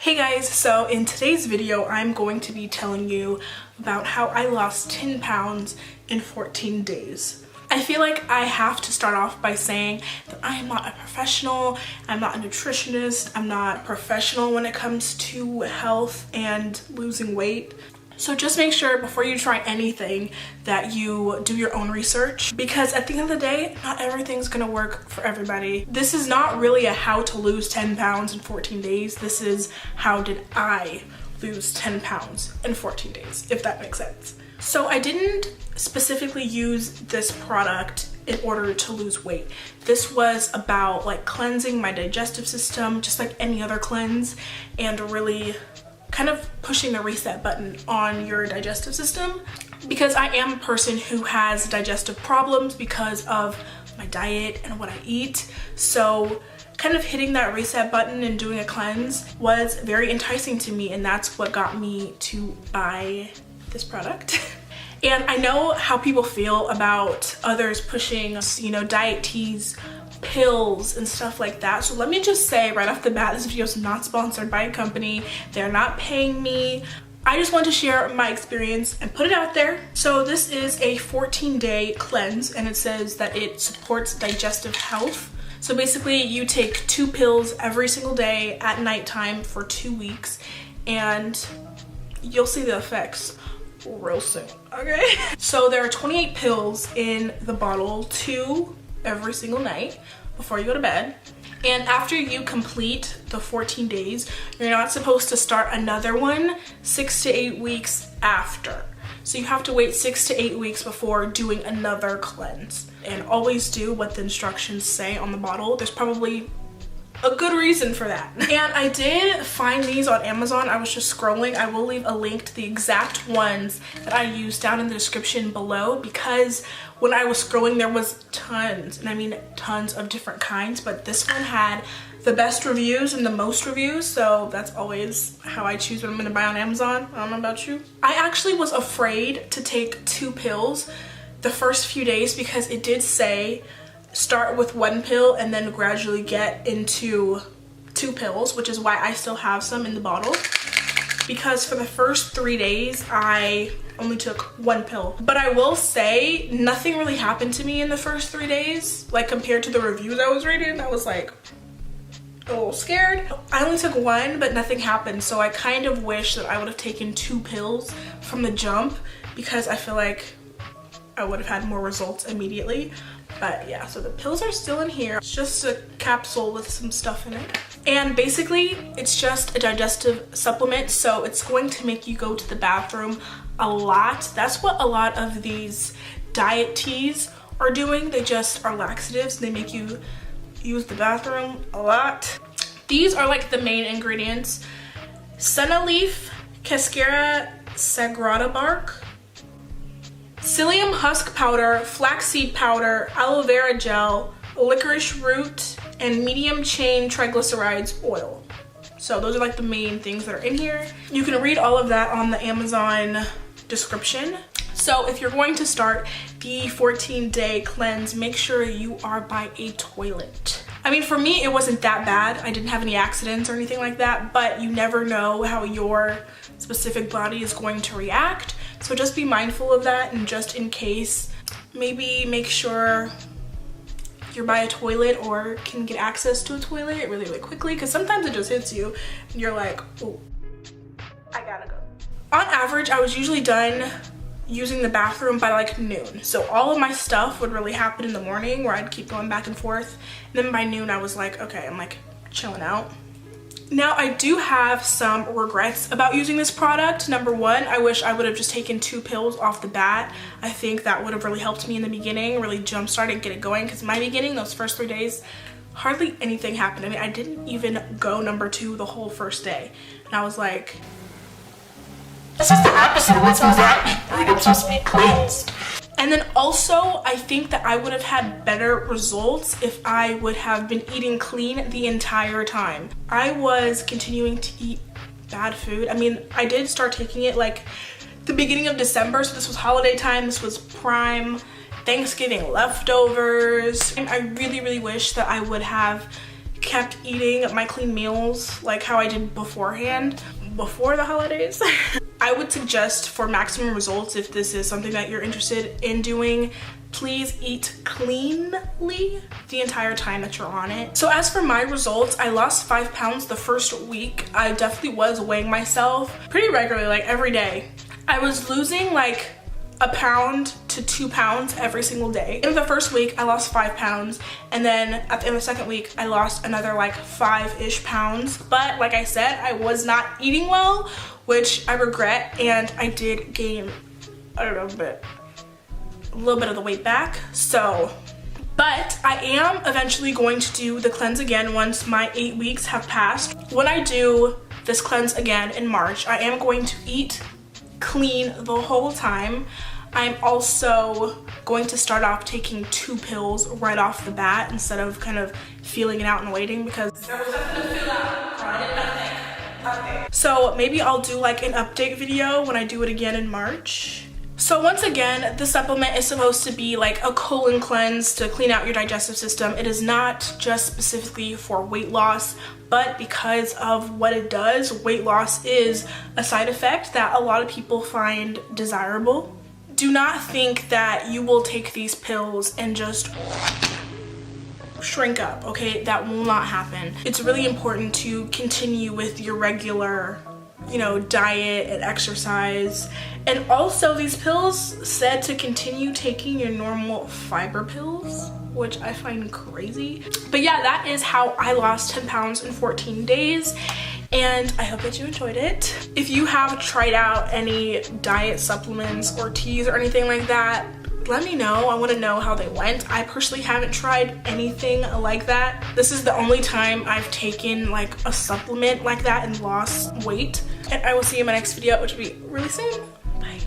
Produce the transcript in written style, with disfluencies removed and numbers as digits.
Hey guys, so in today's video I'm going to be telling you about how I lost 10 pounds in 14 days. I feel like I have to start off by saying that I am not a professional, I'm not a nutritionist, I'm not professional when it comes to health and losing weight. So just make sure before you try anything that you do your own research, because at the end of the day, not everything's gonna work for everybody. This is not really a how to lose 10 pounds in 14 days. This is how did I lose 10 pounds in 14 days, if that makes sense. So I didn't specifically use this product in order to lose weight. This was about like cleansing my digestive system, just like any other cleanse, and really kind of pushing the reset button on your digestive system, because I am a person who has digestive problems because of my diet and what I eat. So kind of hitting that reset button and doing a cleanse was very enticing to me, and that's what got me to buy this product. And I know how people feel about others pushing, diet teas, pills and stuff like that. So let me just say right off the bat, this video is not sponsored by a company. They're not paying me. I just want to share my experience and put it out there. So this is a 14-day cleanse, and it says that it supports digestive health. So basically you take 2 pills every single day at nighttime for 2 weeks, and you'll see the effects real soon, okay? So there are 28 pills in the bottle, 2 every single night before you go to bed. And after you complete the 14 days, you're not supposed to start another one 6 to 8 weeks after. So you have to wait 6 to 8 weeks before doing another cleanse. And always do what the instructions say on the bottle. There's probably a good reason for that. And I did find these on Amazon. I was just scrolling. I will leave a link to the exact ones that I used down in the description below, because when I was scrolling there was tons, and I mean tons of different kinds, but this one had the best reviews and the most reviews, so that's always how I choose what I'm gonna buy on Amazon. I don't know about you. I actually was afraid to take 2 pills the first few days, because it did say start with 1 pill and then gradually get into 2 pills, which is why I still have some in the bottle, because for the first 3 days I only took 1 pill. But I will say nothing really happened to me in the first 3 days, like compared to the reviews I was reading. I was like a little scared. I only took 1, but nothing happened, so I kind of wish that I would have taken 2 pills from the jump, because I feel like I would have had more results immediately. But yeah, so the pills are still in here. It's just a capsule with some stuff in it. And basically, it's just a digestive supplement, so it's going to make you go to the bathroom a lot. That's what a lot of these diet teas are doing. They just are laxatives. They make you use the bathroom a lot. These are like the main ingredients: senna leaf, cascara sagrada bark, psyllium husk powder, flaxseed powder, aloe vera gel, licorice root, and medium chain triglycerides oil. So those are like the main things that are in here. You can read all of that on the Amazon description. So if you're going to start the 14-day cleanse, make sure you are by a toilet. I mean, for me, it wasn't that bad. I didn't have any accidents or anything like that, but you never know how your specific body is going to react. So just be mindful of that, and just in case, maybe make sure you're by a toilet or can get access to a toilet really, really quickly, because sometimes it just hits you and you're like, oh, I gotta go. On average, I was usually done using the bathroom by like noon. So all of my stuff would really happen in the morning, where I'd keep going back and forth. And then by noon, I was like, okay, I'm like chilling out. Now, I do have some regrets about using this product. Number 1, I wish I would have just taken 2 pills off the bat. I think that would have really helped me in the beginning, really jumpstart it, get it going, because in my beginning, those first 3 days, hardly anything happened. I mean, I didn't even go number 2 the whole first day. And I was like, this is the opposite of what's supposed to happen. Like, I'm supposed to be cleansed. And then also, I think that I would have had better results if I would have been eating clean the entire time. I was continuing to eat bad food. I mean, I did start taking it like the beginning of December, so this was holiday time, this was prime Thanksgiving leftovers. I really, really wish that I would have kept eating my clean meals like how I did beforehand, before the holidays, I would suggest for maximum results, if this is something that you're interested in doing, please eat cleanly the entire time that you're on it. So as for my results, I lost 5 pounds the first week. I definitely was weighing myself pretty regularly, like every day. I was losing like a pound to 2 pounds every single day. In the first week, I lost 5 pounds, and then at the end of the second week, I lost another like 5-ish pounds. But like I said, I was not eating well, which I regret, and I did gain, I don't know, a little bit of the weight back. So, but I am eventually going to do the cleanse again once my 8 weeks have passed. When I do this cleanse again in March, I am going to eat clean the whole time. I'm also going to start off taking 2 pills right off the bat instead of kind of feeling it out and waiting, because there was nothing to feel out. I did nothing. So maybe I'll do like an update video when I do it again in March. So once again, the supplement is supposed to be like a colon cleanse to clean out your digestive system. It is not just specifically for weight loss, but because of what it does, weight loss is a side effect that a lot of people find desirable. Do not think that you will take these pills and just shrink up, okay? That will not happen. It's really important to continue with your regular, you know, diet and exercise. And also these pills said to continue taking your normal fiber pills, which I find crazy. But yeah, that is how I lost 10 pounds in 14 days. And I hope that you enjoyed it. If you have tried out any diet supplements or teas or anything like that, let me know. I want to know how they went. I personally haven't tried anything like that. This is the only time I've taken like a supplement like that and lost weight. And I will see you in my next video, which will be really soon. Bye.